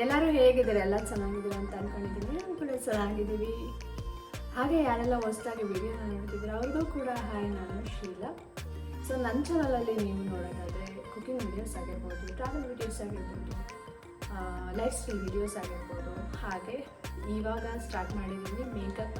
ಎಲ್ಲರೂ ಹೇಗಿದ್ದಾರೆ? ಎಲ್ಲ ಚೆನ್ನಾಗಿದ್ದೀರಾ ಅಂತ ಅಂದ್ಕೊಂಡಿದ್ದೀನಿ. ನಾವು ಕೂಡ ಚೆನ್ನಾಗಿದ್ದೀವಿ. ಹಾಗೆ ಯಾರೆಲ್ಲ ಹೊಸದಾಗಿ ವಿಡಿಯೋನ ನೋಡ್ತಿದ್ದೀರಾ ಅವ್ರಿಗೂ ಕೂಡ ಹಾಯ್, ನಾನು ಶೀಲಾ. ಸೊ ನನ್ನ ಚಾನಲಲ್ಲಿ ನೀವು ನೋಡೋದಾದರೆ ಕುಕಿಂಗ್ ವೀಡಿಯೋಸ್ ಆಗಿರ್ಬೋದು, ಟ್ರಾವೆಲ್ ವೀಡಿಯೋಸ್ ಆಗಿರ್ಬೋದು, ಲೈಫ್ ಸ್ಟೈಲ್ ವೀಡಿಯೋಸ್ ಆಗಿರ್ಬೋದು, ಹಾಗೆ ಇವಾಗ ಸ್ಟಾರ್ಟ್ ಮಾಡಿದ್ದೀನಿ ಮೇಕಪ್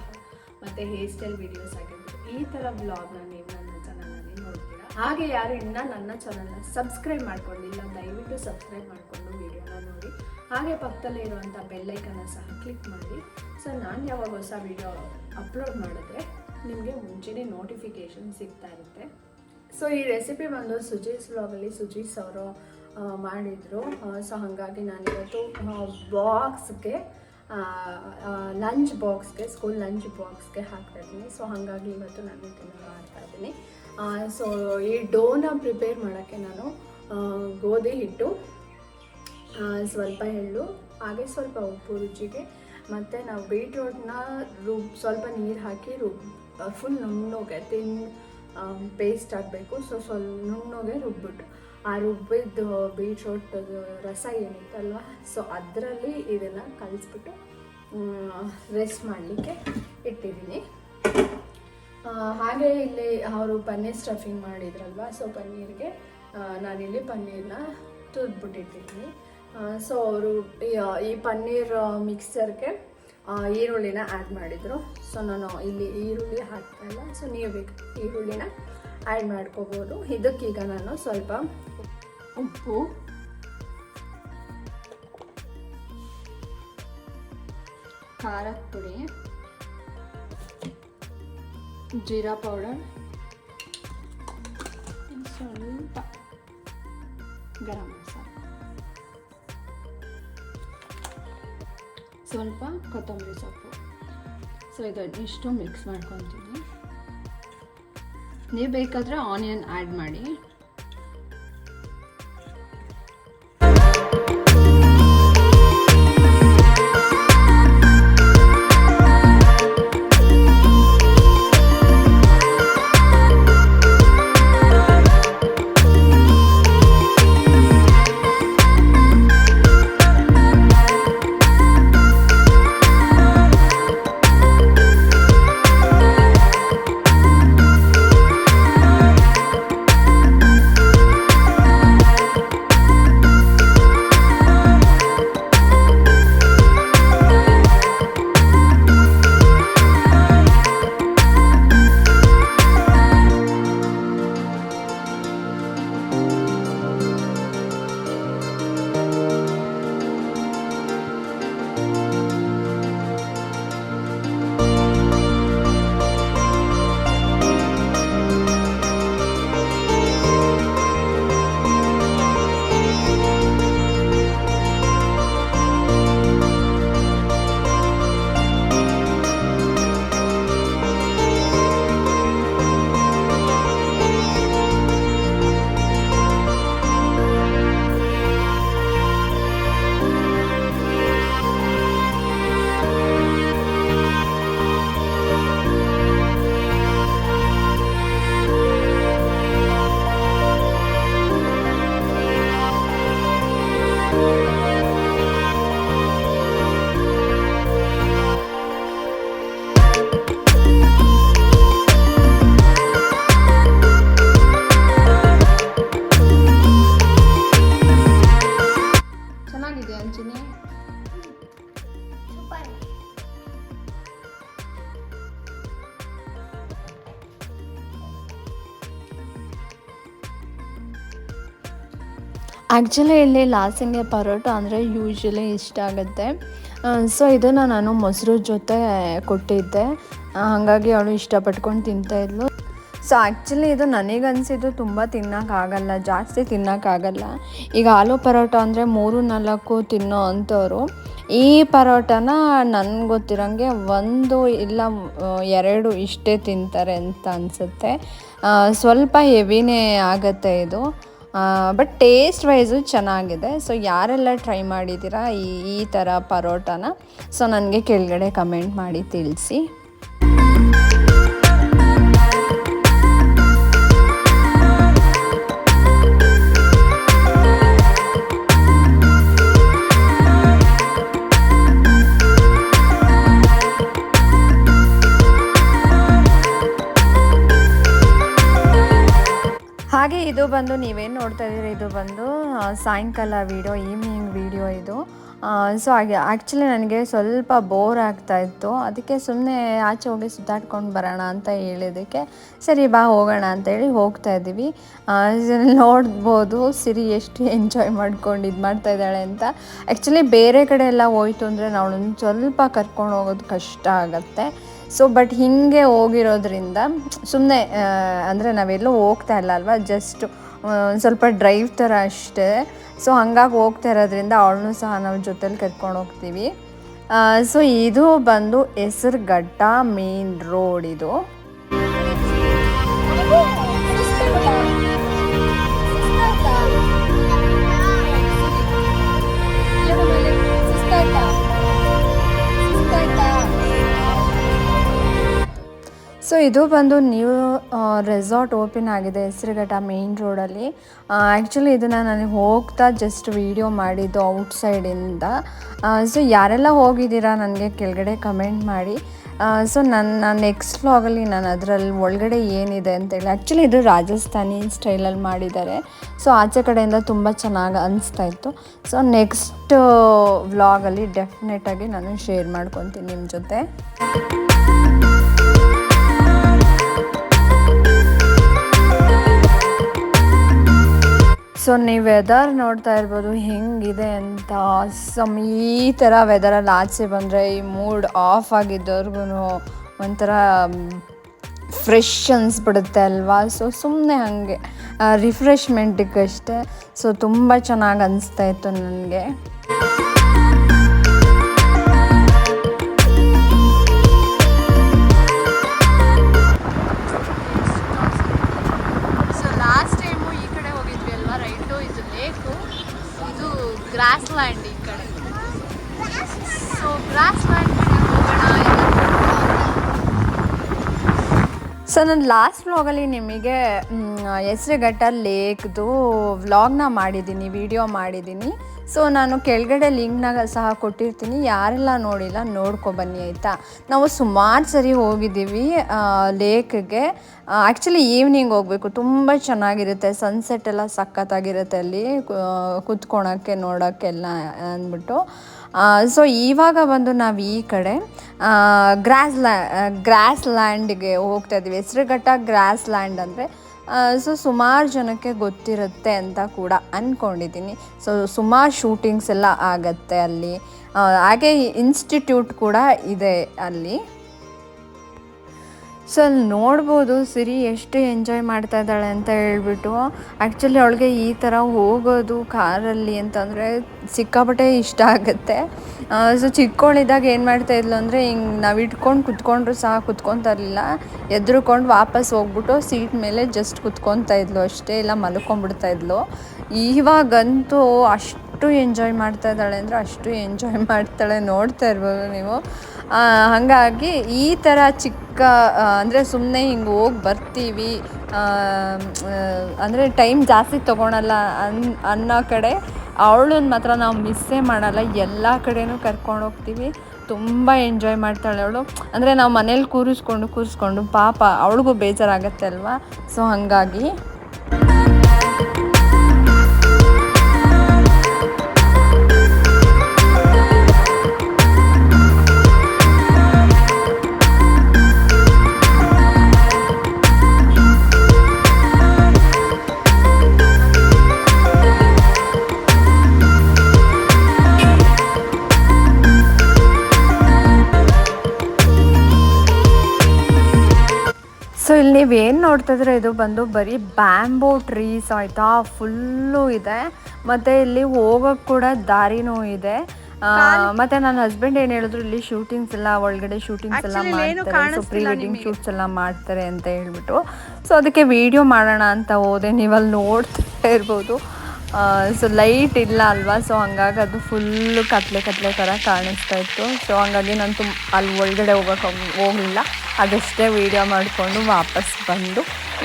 ಮತ್ತು ಹೇರ್ ಸ್ಟೈಲ್ ವೀಡಿಯೋಸ್ ಆಗಿರ್ಬೋದು. ಈ ಥರ ವ್ಲಾಗ್ನ ನೀವು ನನ್ನ ಚಾನಲಲ್ಲಿ ನೋಡ್ತೀರಾ. ಹಾಗೆ ಯಾರು ಇನ್ನೂ ನನ್ನ ಚಾನಲ್ನ ಸಬ್ಸ್ಕ್ರೈಬ್ ಮಾಡ್ಕೊಂಡಿಲ್ಲ, ದಯವಿಟ್ಟು ಸಬ್ಸ್ಕ್ರೈಬ್ ಮಾಡಿಕೊಂಡು ವೀಡಿಯೋನ ನೋಡಿ. ಹಾಗೆ ಪಕ್ಕದಲ್ಲೇ ಇರುವಂಥ ಬೆಲ್ಲೈಕನ್ನ ಸಹ ಕ್ಲಿಕ್ ಮಾಡಿ. ಸೊ ನಾನು ಯಾವಾಗ ಹೊಸ ವೀಡಿಯೋ ಅಪ್ಲೋಡ್ ಮಾಡಿದ್ರೆ ನಿಮಗೆ ಮುಂಚೆನೇ ನೋಟಿಫಿಕೇಷನ್ ಸಿಗ್ತಾ ಇರುತ್ತೆ. ಸೊ ಈ ರೆಸಿಪಿ ಬಂದು ಸುಜೀಸ್ ವ್ಲಾಗಲ್ಲಿ ಸುಜೀಸ್ ಅವರು ಮಾಡಿದರು. ಸೊ ಹಾಗಾಗಿ ನಾನಿವತ್ತು ಬಾಕ್ಸ್ಗೆ ಲಂಚ್ ಬಾಕ್ಸ್ಗೆ ಸ್ಕೂಲ್ ಲಂಚ್ ಬಾಕ್ಸ್ಗೆ ಹಾಕ್ತಾಯಿದ್ದೀನಿ. ಸೊ ಹಾಗಾಗಿ ಇವತ್ತು ನಾನು ಇದನ್ನು ಮಾಡ್ತಾಯಿದ್ದೀನಿ. ಸೊ ಈ ಡೋನ ಪ್ರಿಪೇರ್ ಮಾಡೋಕ್ಕೆ ನಾನು ಗೋಧಿ ಹಿಟ್ಟು, ಸ್ವಲ್ಪ ಎಳ್ಳು, ಹಾಗೆ ಸ್ವಲ್ಪ ಉಪ್ಪು ರುಚಿಗೆ, ಮತ್ತು ನಾವು ಬೀಟ್ರೋಟ್ನ ಸ್ವಲ್ಪ ನೀರು ಹಾಕಿ ಫುಲ್ ನುಣ್ಣಗೆ ಪೇಸ್ಟ್ ಆಗಬೇಕು. ಸೊ ಸ್ವಲ್ಪ ನುಣ್ಣಗೆ ರುಬ್ಬಿಟ್ಟು ಆ ರುಬ್ಬಿದ್ದು ಬೀಟ್ರೋಟ್ ರಸ ಏನಿತ್ತಲ್ವ, ಸೊ ಅದರಲ್ಲಿ ಇದನ್ನು ಕಲಿಸ್ಬಿಟ್ಟು ರೆಸ್ಟ್ ಮಾಡಲಿಕ್ಕೆ ಇಟ್ಟಿದ್ದೀನಿ. ಹಾಗೆ ಇಲ್ಲಿ ಅವರು ಪನ್ನೀರ್ ಸ್ಟಫಿಂಗ್ ಮಾಡಿದ್ರಲ್ವ, ಸೊ ಪನ್ನೀರ್ಗೆ ನಾನಿಲ್ಲಿ ಪನ್ನೀರನ್ನ ತುರಿದ್ಬಿಟ್ಟಿಟ್ಟಿದ್ದೀನಿ. ಸೊ ಅವರು ಈ ಪನ್ನೀರ್ ಮಿಕ್ಸರ್ಗೆ ಈರುಳ್ಳಿನ ಆ್ಯಡ್ ಮಾಡಿದರು. ಸೊ ನಾನು ಇಲ್ಲಿ ಈರುಳ್ಳಿ ಹಾಕ್ತಾಯಿಲ್ಲ, ಸೊ ನೀವು ಬೇಕು ಈರುಳ್ಳಿನ ಆ್ಯಡ್ ಮಾಡ್ಕೋಬೋದು. ಇದಕ್ಕೀಗ ನಾನು ಸ್ವಲ್ಪ ಉಪ್ಪು, ಖಾರದ ಪುಡಿ, ಜೀರಾ ಪೌಡರ್, ಸ್ವಲ್ಪ ಗರಂ ಮಸಾಲ, ಸ್ವಲ್ಪ ಕೊತ್ತಂಬರಿ ಸೊಪ್ಪು. ಸೊ ಇದನ್ನಿಷ್ಟು ಮಿಕ್ಸ್ ಮಾಡ್ಕೊತೀನಿ. ನೀವು ಬೇಕಾದರೆ ಆನಿಯನ್ ಆ್ಯಡ್ ಮಾಡಿ. ಆ್ಯಕ್ಚುಲಿ ಇಲ್ಲಿ ಲಾಸಿಂಗೆ ಪರೋಟ ಅಂದರೆ ಯೂಶ್ವಲಿ ಇಷ್ಟ ಆಗುತ್ತೆ. ಸೊ ಇದನ್ನು ನಾನು ಮೊಸರು ಜೊತೆ ಕೊಟ್ಟಿದ್ದೆ, ಹಾಗಾಗಿ ಅವಳು ಇಷ್ಟಪಟ್ಕೊಂಡು ತಿಂತಾಯಿದ್ಲು. ಸೊ ಆ್ಯಕ್ಚುಲಿ ಇದು ನನಗನ್ಸಿದ್ದು ತುಂಬ ತಿನ್ನೋಕ್ಕಾಗಲ್ಲ, ಜಾಸ್ತಿ ತಿನ್ನೋಕ್ಕಾಗಲ್ಲ. ಈಗ ಆಲೂ ಪರೋಟ ಅಂದರೆ 3-4 ತಿನ್ನೋ ಅಂಥವ್ರು ಈ ಪರೋಟನ ನನಗೆ ಗೊತ್ತಿರೋಂಗೆ 1 ಇಲ್ಲ 2 ಇಷ್ಟೇ ತಿಂತಾರೆ ಅಂತ ಅನಿಸುತ್ತೆ. ಸ್ವಲ್ಪ ಹೆವಿನೇ ಆಗುತ್ತೆ ಇದು, ಬಟ್ ಟೇಸ್ಟ್ ವೈಸು ಚೆನ್ನಾಗಿದೆ. ಸೊ ಯಾರೆಲ್ಲ ಟ್ರೈ ಮಾಡಿದ್ದೀರಾ ಈ ಥರ ಪರೋಟನ, ಸೊ ನನಗೆ ಕೆಳಗಡೆ ಕಮೆಂಟ್ ಮಾಡಿ ತಿಳಿಸಿ. ಇದು ಬಂದು ನೀವೇನು ನೋಡ್ತಾ ಇದ್ದೀರಿ, ಇದು ಬಂದು ಸಾಯಂಕಾಲ ವೀಡಿಯೋ, ಈವ್ನಿಂಗ್ ವೀಡಿಯೋ ಇದು. ಸೊ ಹಾಗೆ ಆ್ಯಕ್ಚುಲಿ ನನಗೆ ಸ್ವಲ್ಪ ಬೋರ್ ಆಗ್ತಾಯಿತ್ತು, ಅದಕ್ಕೆ ಸುಮ್ಮನೆ ಆಚೆ ಹೋಗಿ ಸುತ್ತಾಡ್ಕೊಂಡು ಬರೋಣ ಅಂತ ಹೇಳಿದ್ದಕ್ಕೆ ಸರಿ ಬಾ ಹೋಗೋಣ ಅಂತೇಳಿ ಹೋಗ್ತಾಯಿದ್ದೀವಿ. ನೋಡ್ಬೋದು ಸಿರಿ ಎಷ್ಟು ಎಂಜಾಯ್ ಮಾಡ್ಕೊಂಡು ಇದು ಮಾಡ್ತಾಯಿದ್ದಾಳೆ ಅಂತ. ಆ್ಯಕ್ಚುಲಿ ಬೇರೆ ಕಡೆ ಎಲ್ಲ ಹೋಯ್ತು ಅಂದರೆ ನಾವು ಸ್ವಲ್ಪ ಕರ್ಕೊಂಡು ಹೋಗೋದು ಕಷ್ಟ ಆಗುತ್ತೆ. ಸೊ ಬಟ್ ಹೀಗೆ ಹೋಗಿರೋದ್ರಿಂದ ಸುಮ್ಮನೆ ಅಂದರೆ ನಾವೆಲ್ಲೂ ಹೋಗ್ತಾ ಇಲ್ಲ ಅಲ್ವಾ, ಜಸ್ಟ್ ಸ್ವಲ್ಪ ಡ್ರೈವ್ ಥರ ಅಷ್ಟೇ. ಸೊ ಹಂಗಾಗಿ ಹೋಗ್ತಾ ಇರೋದ್ರಿಂದ ಅವಳನ್ನೂ ಸಹ ನಾವು ಜೊತೇಲಿ ಕರ್ಕೊಂಡು ಹೋಗ್ತೀವಿ. ಸೊ ಇದು ಬಂದು ಹೆಸರುಘಟ್ಟ ಮೇನ್ ರೋಡ್ ಇದು. ಸೊ ಇದು ಬಂದು ನ್ಯೂ ರೆಸಾರ್ಟ್ ಓಪನ್ ಆಗಿದೆ ಹೆಸರುಘಟ್ಟ ಮೇನ್ ರೋಡಲ್ಲಿ. ಆ್ಯಕ್ಚುಲಿ ಇದನ್ನು ನನಗೆ ಹೋಗ್ತಾ ಜಸ್ಟ್ ವೀಡಿಯೋ ಮಾಡಿದ್ದು ಔಟ್ಸೈಡಿಂದ. ಸೊ ಯಾರೆಲ್ಲ ಹೋಗಿದ್ದೀರಾ ನನಗೆ ಕೆಳಗಡೆ ಕಮೆಂಟ್ ಮಾಡಿ. ಸೊ ನನ್ನ ನೆಕ್ಸ್ಟ್ ವ್ಲಾಗಲ್ಲಿ ನಾನು ಅದರಲ್ಲಿ ಒಳಗಡೆ ಏನಿದೆ ಅಂತೇಳಿ, ಆ್ಯಕ್ಚುಲಿ ಇದು ರಾಜಸ್ಥಾನಿ ಸ್ಟೈಲಲ್ಲಿ ಮಾಡಿದ್ದಾರೆ. ಸೊ ಆಚೆ ಕಡೆಯಿಂದ ತುಂಬ ಚೆನ್ನಾಗಿ ಅನಿಸ್ತಾ ಇತ್ತು. ಸೊ ನೆಕ್ಸ್ಟ್ ವ್ಲಾಗಲ್ಲಿ ಡೆಫಿನೆಟಾಗಿ ನಾನು ಶೇರ್ ಮಾಡ್ಕೊತೀನಿ ನಿಮ್ಮ ಜೊತೆ. ಸೊ ನೀವು ವೆದರ್ ನೋಡ್ತಾ ಇರ್ಬೋದು ಹೆಂಗಿದೆ ಅಂತ. ಈ ಥರ ವೆದರಲ್ಲಿ ಆಚೆ ಬಂದರೆ ಈ ಮೂಡ್ ಆಫ್ ಆಗಿದ್ದವ್ರಿಗೂ ಒಂಥರ ಫ್ರೆಶ್ ಅನಿಸ್ಬಿಡುತ್ತೆ ಅಲ್ವಾ. ಸೊ ಸುಮ್ಮನೆ ಹಾಗೆ ರಿಫ್ರೆಶ್ಮೆಂಟಿಗಷ್ಟೇ. ಸೊ ತುಂಬ ಚೆನ್ನಾಗಿ ಅನಿಸ್ತಾ ಇತ್ತು ನನಗೆ. ಗ್ರಾಸ್ ಲ್ಯಾಂಡ್ ಈ ಕಡೆ. ಸೊ ಗ್ರಾಸ್ ಲ್ಯಾಂಡ್ ಹೋಗೋಣ. ಸೊ ನಾನು ಲಾಸ್ಟ್ ವ್ಲಾಗಲ್ಲಿ ನಿಮಗೆ ಹೆಸರುಘಟ್ಟ ಲೇಕ್ದು ವ್ಲಾಗ್ನ ಮಾಡಿದ್ದೀನಿ, ವಿಡಿಯೋ ಮಾಡಿದ್ದೀನಿ. ಸೊ ನಾನು ಕೆಳಗಡೆ ಲಿಂಕ್ನಾಗ ಸಹ ಕೊಟ್ಟಿರ್ತೀನಿ, ಯಾರೆಲ್ಲ ನೋಡಿಲ್ಲ ನೋಡ್ಕೊಬನ್ನಿ ಆಯಿತಾ. ನಾವು ಸುಮಾರು ಸರಿ ಹೋಗಿದ್ದೀವಿ ಲೇಕ್ಗೆ. ಆ್ಯಕ್ಚುಲಿ ಈವ್ನಿಂಗ್ ಹೋಗಬೇಕು, ತುಂಬ ಚೆನ್ನಾಗಿರುತ್ತೆ, ಸನ್ಸೆಟ್ ಎಲ್ಲ ಸಖತ್ತಾಗಿರುತ್ತೆ ಅಲ್ಲಿ ಕೂತ್ಕೊಳಕ್ಕೆ ನೋಡೋಕ್ಕೆಲ್ಲ ಅಂದ್ಬಿಟ್ಟು. ಸೊ ಇವಾಗ ಬಂದು ನಾವು ಈ ಕಡೆ ಗ್ರಾಸ್ ಲ್ಯಾಂಡ್ಗೆ ಹೋಗ್ತಾ ಇದ್ದೀವಿ. ಹೆಸರುಘಟ್ಟ ಗ್ರಾಸ್ ಲ್ಯಾಂಡ್ ಅಂದರೆ ಸೊ ಸುಮಾರು ಜನಕ್ಕೆ ಗೊತ್ತಿರುತ್ತೆ ಅಂತ ಕೂಡ ಅಂದ್ಕೊಂಡಿದ್ದೀನಿ. ಸೊ ಸುಮಾರು ಶೂಟಿಂಗ್ಸ್ ಎಲ್ಲ ಆಗತ್ತೆ ಅಲ್ಲಿ. ಹಾಗೆ ಇನ್ಸ್ಟಿಟ್ಯೂಟ್ ಕೂಡ ಇದೆ ಅಲ್ಲಿ. ಸೊ ಅಲ್ಲಿ ನೋಡ್ಬೋದು ಸಿರಿ ಎಷ್ಟು ಎಂಜಾಯ್ ಮಾಡ್ತಾ ಇದ್ದಾಳೆ ಅಂತ ಹೇಳ್ಬಿಟ್ಟು. ಆ್ಯಕ್ಚುಲಿ ಅವಳಿಗೆ ಈ ಥರ ಹೋಗೋದು ಕಾರಲ್ಲಿ ಅಂತಂದರೆ ಸಿಕ್ಕಾಪಟ್ಟೆ ಇಷ್ಟ ಆಗುತ್ತೆ. ಸೊ ಚಿಕ್ಕವಳಿದ್ದಾಗ ಏನು ಮಾಡ್ತಾಯಿದ್ಲು ಅಂದರೆ ಹಿಂಗೆ ನಾವು ಇಟ್ಕೊಂಡು ಕುತ್ಕೊಂಡ್ರು ಸಹ ಕುತ್ಕೊತಾ ಇರಲಿಲ್ಲ, ಎದ್ರುಕೊಂಡು ವಾಪಸ್ ಹೋಗ್ಬಿಟ್ಟು ಸೀಟ್ ಮೇಲೆ ಜಸ್ಟ್ ಕುತ್ಕೊತಾ ಇದ್ಲು ಅಷ್ಟೇ, ಇಲ್ಲ ಮಲ್ಕೊಂಡ್ಬಿಡ್ತಾಯಿದ್ಲು. ಇವಾಗಂತೂ ಅಷ್ಟು ಎಂಜಾಯ್ ಮಾಡ್ತಾ ಇದ್ದಾಳೆ ಅಂದರೆ ಅಷ್ಟು ಎಂಜಾಯ್ ಮಾಡ್ತಾಳೆ, ನೋಡ್ತಾ ಇರ್ಬೋದು ನೀವು. ಹಾಗಾಗಿ ಈ ಥರ ಚಿಕ್ಕ ಅಂದರೆ ಸುಮ್ಮನೆ ಹಿಂಗೆ ಹೋಗಿ ಬರ್ತೀವಿ ಅಂದರೆ ಟೈಮ್ ಜಾಸ್ತಿ ತೊಗೊಳಲ್ಲ ಅನ್ನೋ ಕಡೆ ಅವಳನ್ನ ಮಾತ್ರ ನಾವು ಮಿಸ್ಸೇ ಮಾಡಲ್ಲ. ಎಲ್ಲ ಕಡೆನೂ ಕರ್ಕೊಂಡು ಹೋಗ್ತೀವಿ, ತುಂಬ ಎಂಜಾಯ್ ಮಾಡ್ತಾಳೆ ಅವಳು. ಅಂದರೆ ನಾವು ಮನೇಲಿ ಕೂರಿಸ್ಕೊಂಡು ಪಾಪ ಅವಳಿಗೂ ಬೇಜಾರಾಗತ್ತೆ ಅಲ್ವಾ. ಸೊ ಹಾಗಾಗಿ ಸೊ ಇಲ್ಲಿ ನೀವೇನು ನೋಡ್ತಿದ್ರೆ ಇದು ಬಂದು ಬರೀ ಬ್ಯಾಂಬೋ ಟ್ರೀಸ್ ಆಯಿತಾ, ಫುಲ್ಲು ಇದೆ. ಮತ್ತು ಇಲ್ಲಿ ಹೋಗೋಕ್ಕೆ ಕೂಡ ದಾರಿನೂ ಇದೆ. ಮತ್ತು ನನ್ನ ಹಸ್ಬೆಂಡ್ ಏನು ಹೇಳಿದ್ರು, ಇಲ್ಲಿ ಶೂಟಿಂಗ್ಸ್ ಎಲ್ಲ ಒಳಗಡೆ ಶೂಟಿಂಗ್ಸ್ ಎಲ್ಲ ಮಾಡ್ತಾರೆ, ಸೊ ಪ್ರೀ ವೆಡ್ಡಿಂಗ್ ಶೂಟ್ಸ್ ಎಲ್ಲ ಮಾಡ್ತಾರೆ ಅಂತ ಹೇಳ್ಬಿಟ್ಟು. ಸೊ ಅದಕ್ಕೆ ವಿಡಿಯೋ ಮಾಡೋಣ ಅಂತ ಹೋದೆ. ನೀವಲ್ಲಿ ನೋಡ್ತಾ ಇರ್ಬೋದು. ಸೊ ಲೈಟ್ ಇಲ್ಲ ಅಲ್ವಾ, ಸೊ ಹಂಗಾಗಿ ಅದು ಫುಲ್ಲು ಕತ್ಲೆ ಥರ ಕಾಣಿಸ್ತಾ ಇತ್ತು. ಸೊ ಹಂಗಾಗಿ ನಾನು ಅಲ್ಲಿ ಒಳಗಡೆ ಹೋಗಲಿಲ್ಲ, ಅದಷ್ಟೇ ವೀಡಿಯೋ ಮಾಡಿಕೊಂಡು ವಾಪಸ್ ಬಂದು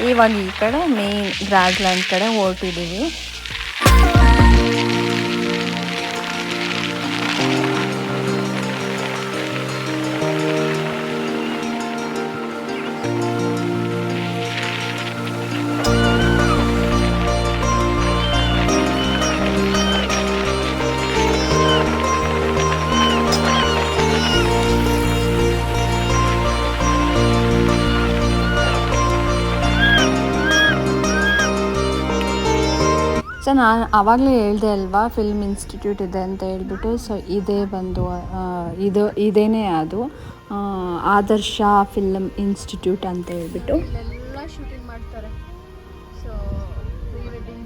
ಇವಾಗ ಈ ಕಡೆ ಮೇನ್ ಗ್ರಾಸ್ ಲ್ಯಾಂಡ್ ಕಡೆ ಹೊರಟಿದ್ದೀವಿ. ನಾನು ಆವಾಗಲೇ ಹೇಳಿದೆ ಅಲ್ವಾ ಫಿಲ್ಮ್ ಇನ್ಸ್ಟಿಟ್ಯೂಟ್ ಇದೆ ಅಂತ ಹೇಳ್ಬಿಟ್ಟು. ಸೊ ಇದೇ ಬಂದು ಇದೇನೇ ಅದು ಆದರ್ಶ ಫಿಲ್ಮ್ ಇನ್ಸ್ಟಿಟ್ಯೂಟ್ ಅಂತ ಹೇಳ್ಬಿಟ್ಟು ಎಲ್ಲ ಶೂಟಿಂಗ್ ಮಾಡ್ತಾರೆ. ಸೊ ಪ್ರೀ ವೆಡ್ಡಿಂಗ್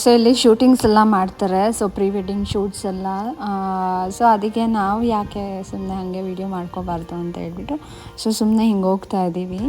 ಸೊ ಇಲ್ಲಿ ಶೂಟಿಂಗ್ಸ್ ಎಲ್ಲ ಮಾಡ್ತಾರೆ. ಸೊ ಪ್ರೀ ವೆಡ್ಡಿಂಗ್ ಶೂಟ್ಸ್ ಎಲ್ಲ. ಸೊ ಅದಕ್ಕೆ ನಾವು ಯಾಕೆ ಸುಮ್ಮನೆ ಹಾಗೆ ವಿಡಿಯೋ ಮಾಡ್ಕೋಬಾರ್ದು ಅಂತ ಹೇಳ್ಬಿಟ್ಟು ಸೊ ಸುಮ್ಮನೆ ಹಿಂಗೆ ಹೋಗ್ತಾ ಇದ್ದೀವಿ.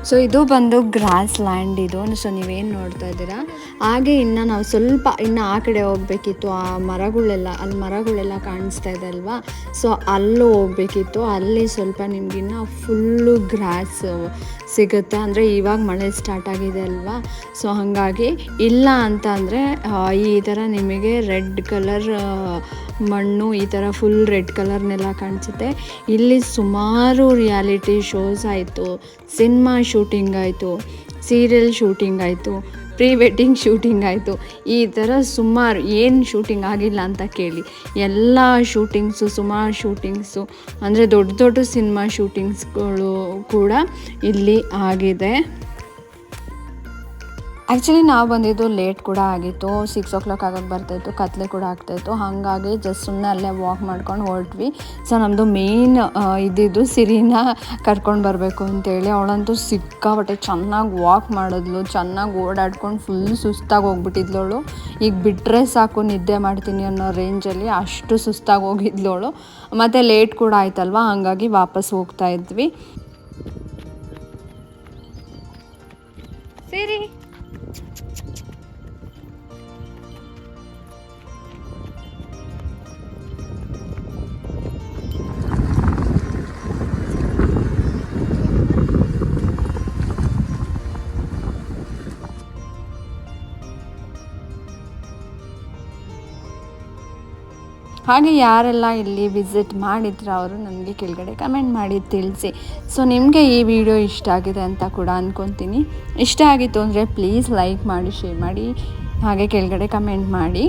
ಸೊ ಇದು ಬಂದು ಗ್ರಾಸ್ ಲ್ಯಾಂಡ್ ಇದು. ಸೊ ನೀವೇನು ನೋಡ್ತಾ ಇದ್ದೀರಾ, ಹಾಗೆ ಇನ್ನು ನಾವು ಸ್ವಲ್ಪ ಇನ್ನು ಆ ಕಡೆ ಹೋಗ್ಬೇಕಿತ್ತು. ಆ ಮರಗಳೆಲ್ಲ ಕಾಣಿಸ್ತಾ ಇದೆ ಅಲ್ವಾ. ಸೊ ಅಲ್ಲೂ ಹೋಗ್ಬೇಕಿತ್ತು. ಅಲ್ಲಿ ಸ್ವಲ್ಪ ನಿಮಗಿನ್ನ ಫುಲ್ಲು ಗ್ರಾಸ್ ಸಿಗುತ್ತೆ. ಅಂದರೆ ಇವಾಗ ಮಳೆ ಸ್ಟಾರ್ಟ್ ಆಗಿದೆ ಅಲ್ವಾ. ಸೊ ಹಾಗಾಗಿ ಇಲ್ಲ ಅಂತ ಅಂದರೆ ಈ ಥರ ನಿಮಗೆ ರೆಡ್ ಕಲರ್ ಮಣ್ಣು ಈ ಥರ ಫುಲ್ ರೆಡ್ ಕಲರ್ನೆಲ್ಲ ಕಾಣಿಸುತ್ತೆ. ಇಲ್ಲಿ ಸುಮಾರು ರಿಯಾಲಿಟಿ ಶೋಸ್ ಆಯಿತು, ಸಿನಿಮಾ ಶೂಟಿಂಗ್ ಆಯಿತು, ಸೀರಿಯಲ್ ಶೂಟಿಂಗ್ ಆಯಿತು, ಪ್ರೀ ವೆಡ್ಡಿಂಗ್ ಶೂಟಿಂಗ್ ಆಯಿತು. ಈ ಥರ ಸುಮಾರು ಏನು ಶೂಟಿಂಗ್ ಆಗಿಲ್ಲ ಅಂತ ಕೇಳಿ ಎಲ್ಲ ಶೂಟಿಂಗ್ಸು, ಸುಮಾರು ಶೂಟಿಂಗ್ಸು ಅಂದರೆ ದೊಡ್ಡ ದೊಡ್ಡ ಸಿನಿಮಾ ಶೂಟಿಂಗ್ಸ್ಗಳು ಕೂಡ ಇಲ್ಲಿ ಆಗಿದೆ. ಆ್ಯಕ್ಚುಲಿ ನಾವು ಬಂದಿದ್ದು ಲೇಟ್ ಕೂಡ ಆಗಿತ್ತು. 6 o'clock ಆಗಕ್ಕೆ ಬರ್ತಾಯಿತ್ತು, ಕತ್ಲೆ ಕೂಡ ಆಗ್ತಾಯಿತ್ತು. ಹಾಗಾಗಿ ಜಸ್ಟ್ ಸುಮ್ಮನೆ ಅಲ್ಲೇ ವಾಕ್ ಮಾಡ್ಕೊಂಡು ಹೊರಟ್ವಿ. ಸೊ ನಮ್ಮದು ಮೇಯ್ನ್ ಇದ್ದಿದ್ದು ಸಿರಿನ ಕರ್ಕೊಂಡು ಬರಬೇಕು ಅಂತೇಳಿ. ಅವಳಂತೂ ಸಿಕ್ಕಾಪಟ್ಟೆ ಚೆನ್ನಾಗಿ ವಾಕ್ ಮಾಡಿದ್ಲು, ಚೆನ್ನಾಗಿ ಓಡಾಡ್ಕೊಂಡು ಫುಲ್ ಸುಸ್ತಾಗಿ ಹೋಗ್ಬಿಟ್ಟಿದ್ಲವಳು. ಈಗ ಬಿಟ್ಟರೆ ಸಾಕು ನಿದ್ದೆ ಮಾಡ್ತೀನಿ ಅನ್ನೋ ರೇಂಜಲ್ಲಿ ಅಷ್ಟು ಸುಸ್ತಾಗಿ ಹೋಗಿದ್ಲವಳು. ಮತ್ತು ಲೇಟ್ ಕೂಡ ಆಯ್ತಲ್ವ, ಹಾಗಾಗಿ ವಾಪಸ್ ಹೋಗ್ತಾ ಇದ್ವಿ. ಸರಿ ಹಾಗೆ ಯಾರೆಲ್ಲ ಇಲ್ಲಿ ವಿಸಿಟ್ ಮಾಡಿದ್ರು ಅವರು ನನಗೆ ಕೆಳಗಡೆ ಕಮೆಂಟ್ ಮಾಡಿ ತಿಳಿಸಿ. ಸೊ ನಿಮಗೆ ಈ ವಿಡಿಯೋ ಇಷ್ಟ ಆಗಿದೆ ಅಂತ ಕೂಡ ಅಂದ್ಕೊತೀನಿ. ಇಷ್ಟ ಆಗಿತ್ತು ಅಂದರೆ ಪ್ಲೀಸ್ ಲೈಕ್ ಮಾಡಿ, ಶೇರ್ ಮಾಡಿ, ಹಾಗೆ ಕೆಳಗಡೆ ಕಮೆಂಟ್ ಮಾಡಿ.